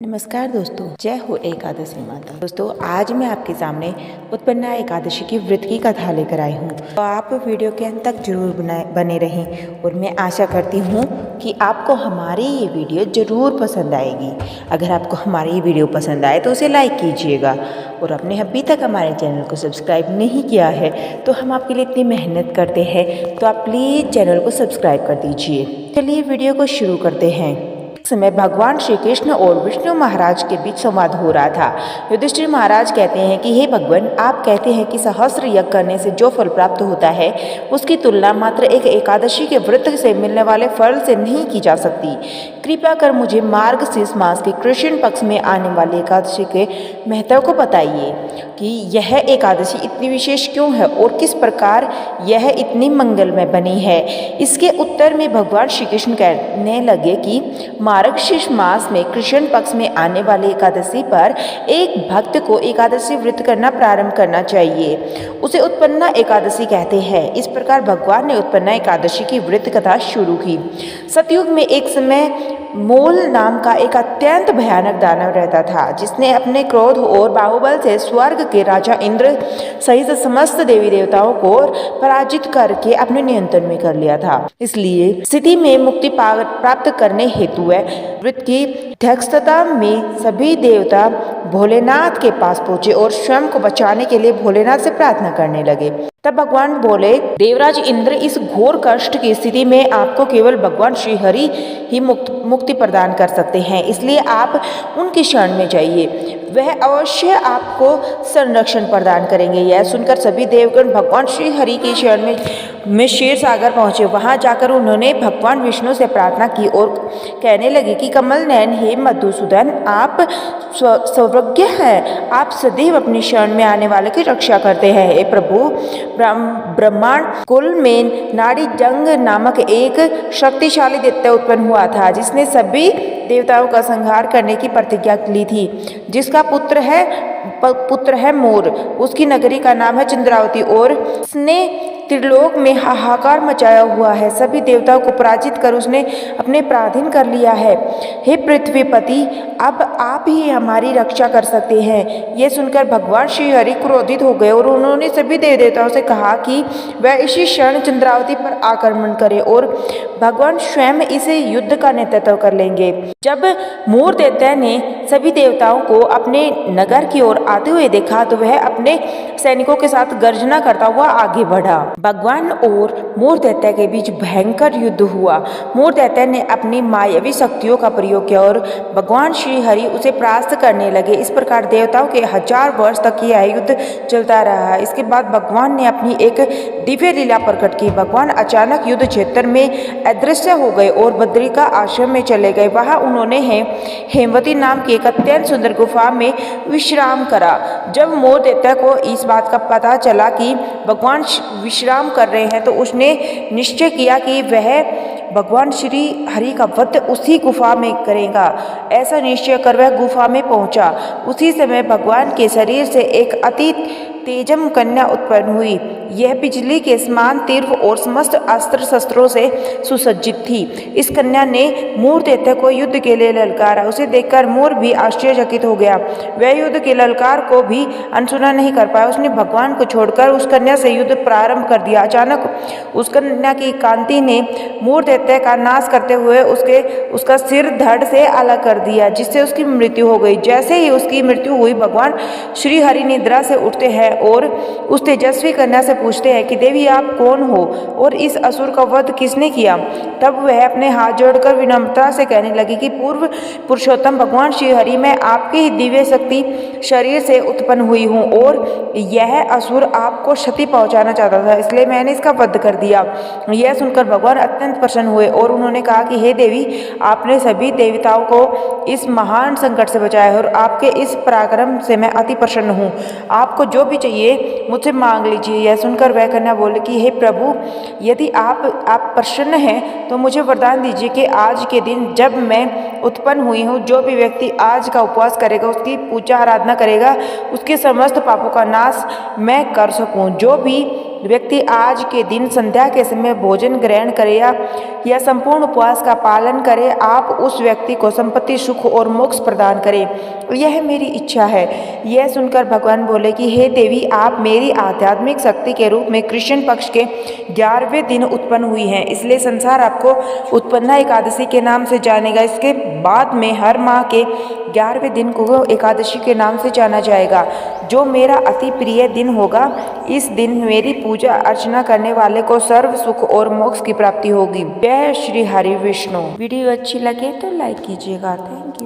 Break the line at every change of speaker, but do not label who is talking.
नमस्कार दोस्तों, जय हो एकादशी माता। दोस्तों, आज मैं आपके सामने उत्पन्ना एकादशी की व्रत की कथा लेकर आई हूँ। तो आप वीडियो के अंत तक जरूर बने रहें और मैं आशा करती हूँ कि आपको हमारी ये वीडियो ज़रूर पसंद आएगी। अगर आपको हमारी ये वीडियो पसंद आए तो उसे लाइक कीजिएगा और आपने अभी तक हमारे चैनल को सब्सक्राइब नहीं किया है तो हम आपके लिए इतनी मेहनत करते हैं, तो आप प्लीज़ चैनल को सब्सक्राइब कर दीजिए। चलिए वीडियो को शुरू करते हैं। समय भगवान श्री कृष्ण और विष्णु महाराज के बीच संवाद हो रहा था। युधिष्ठिर महाराज कहते हैं कि हे भगवान, आप कहते हैं कि सहस्त्र यज्ञ करने से जो फल प्राप्त होता है उसकी तुलना मात्र एक एकादशी के व्रत से मिलने वाले फल से नहीं की जा सकती। कृपया कर मुझे मार्गशीर्ष मास के कृष्ण पक्ष में आने वाली एकादशी के महत्व को बताइए कि यह एकादशी इतनी विशेष क्यों है और किस प्रकार यह इतनी मंगलमय बनी है। इसके उत्तर में भगवान श्री कृष्ण कहने लगे कि मार्गशीर्ष मास में कृष्ण पक्ष में आने वाली एकादशी पर एक भक्त को एकादशी व्रत करना प्रारंभ करना चाहिए। उसे उत्पन्ना एकादशी कहते हैं। इस प्रकार भगवान ने उत्पन्ना एकादशी की व्रत कथा शुरू की। सतयुग में एक समय मोल नाम का एक अत्यंत भयानक दानव रहता था, जिसने अपने क्रोध और बाहुबल से स्वर्ग के राजा इंद्र सहित समस्त देवी देवताओं को पराजित करके अपने नियंत्रण में कर लिया था। इसलिए स्थिति में मुक्ति प्राप्त करने हेतु व्रत की अध्यक्षता में सभी देवता भोलेनाथ के पास पहुंचे और स्वयं को बचाने के लिए भोलेनाथ से प्रार्थना करने लगे। तब भगवान बोले, देवराज इंद्र, इस घोर कष्ट की स्थिति में आपको केवल भगवान श्री हरि ही मुक्ति प्रदान कर सकते हैं, इसलिए आप उनकी शरण में जाइए, वह अवश्य आपको संरक्षण प्रदान करेंगे। यह सुनकर सभी देवगण भगवान श्री हरि की शरण में क्षीर सागर पहुंचे। वहां जाकर उन्होंने भगवान विष्णु से प्रार्थना की और कहने लगे कि कमल नयन, हे मधुसूदन, आप सर्वज्ञ हैं, आप सदैव अपनी शरण में आने वाले की रक्षा करते हैं। हे प्रभु, ब्रह्मांड कुल में नाड़ी जंग नामक एक शक्तिशाली दैत्य उत्पन्न हुआ था, जिसने सभी देवताओं का संहार करने की प्रतिज्ञा ली थी, जिसका पुत्र है मोर। उसकी नगरी का नाम है चंद्रावती और उसने त्रिलोक में हाहाकार मचाया हुआ है। सभी देवताओं को पराजित कर उसने अपने पराधीन कर लिया है। हे पृथ्वीपति, अब आप ही हमारी रक्षा कर सकते हैं। यह सुनकर भगवान श्री हरि क्रोधित हो गए और उन्होंने सभी देव देवताओं से कहा कि वह इसी क्षण चंद्रावती पर आक्रमण करे और भगवान स्वयं इसे युद्ध का नेतृत्व कर लेंगे। जब मोर दैत्य ने सभी देवताओं को अपने नगर की ओर आते हुए देखा तो वह अपने सैनिकों के साथ गर्जना करता हुआ आगे बढ़ा। भगवान और मोर दैत्य के बीच भयंकर युद्ध हुआ। मोर दैत्य ने अपनी मायावी शक्तियों का प्रयोग किया और भगवान श्री हरि उसे परास्त करने लगे। इस प्रकार देवताओं के 1000 वर्ष तक यह युद्ध चलता रहा। इसके बाद भगवान ने अपनी एक दिव्य लीला प्रकट की। भगवान अचानक युद्ध क्षेत्र में अदृश्य हो गए और बद्रिका आश्रम में चले गए। वहां उन्होंने हेमवती नाम की एक अत्यंत सुंदर गुफा में विश्राम करा। जब मोर दैत्य को इस बात का पता चला कि भगवान विश्राम कर रहे हैं तो उसने निश्चय किया कि वह भगवान श्री हरि का वध उसी गुफा में करेगा। ऐसा निश्चय कर वह गुफा में पहुंचा। उसी समय भगवान के शरीर से एक अति तेजम कन्या उत्पन्न हुई। यह बिजली के समान तीव्र और समस्त अस्त्र शस्त्रों से सुसज्जित थी। इस कन्या ने मोर दैत्य को युद्ध के लिए ललकारा। उसे देखकर मोर भी आश्चर्यचकित हो गया। वह युद्ध के ललकार को भी अनसुना नहीं कर पाया। उसने भगवान को छोड़कर उस कन्या से युद्ध प्रारंभ कर दिया। अचानक उस कन्या की कांति ने मोर दैत्य का नाश करते हुए उसका सिर धड़ से अलग कर दिया, जिससे उसकी मृत्यु हो गई। जैसे ही उसकी मृत्यु हुई, भगवान श्री हरि निद्रा से उठते हैं और उस तेजस्वी कन्या से पूछते हैं कि देवी, आप कौन हो और इस असुर का वध किसने किया। तब वह अपने हाथ जोड़कर विनम्रता से कहने लगी कि पूर्व पुरुषोत्तम भगवान श्री हरि, मैं आपकी ही दिव्य शक्ति शरीर से उत्पन्न हुई हूँ और यह असुर आपको क्षति पहुंचाना चाहता था, इसलिए मैंने इसका वध कर दिया। यह सुनकर भगवान अत्यंत प्रसन्न हुए और उन्होंने कहा कि हे देवी, आपने सभी देवताओं को इस महान संकट से बचाया है और आपके इस पराक्रम से मैं अति प्रसन्न हूँ। आपको जो भी चाहिए मुझसे मांग लीजिए। यह सुनकर वह कन्या बोले कि हे प्रभु, यदि आप प्रसन्न हैं तो मुझे वरदान दीजिए कि आज के दिन जब मैं उत्पन्न हुई हूँ, जो भी व्यक्ति आज का उपवास करेगा, उसकी पूजा आराधना करेगा, उसके समस्त पापों का नाश मैं कर सकूँ। जो भी व्यक्ति आज के दिन संध्या के समय भोजन ग्रहण करे या संपूर्ण उपवास का पालन करे, आप उस व्यक्ति को संपत्ति, सुख और मोक्ष प्रदान करें, यह मेरी इच्छा है। यह सुनकर भगवान बोले कि हे देवी, आप मेरी आध्यात्मिक शक्ति के रूप में कृष्ण पक्ष के 11वें दिन उत्पन्न हुई हैं, इसलिए संसार आपको उत्पन्ना एकादशी के नाम से जानेगा। इसके बाद में हर माह के 11वें दिन को एकादशी के नाम से जाना जाएगा, जो मेरा अति प्रिय दिन होगा। इस दिन मेरी पूजा अर्चना करने वाले को सर्व सुख और मोक्ष की प्राप्ति होगी। जय श्री हरि विष्णु। वीडियो अच्छी लगे तो लाइक कीजिएगा। Thank you.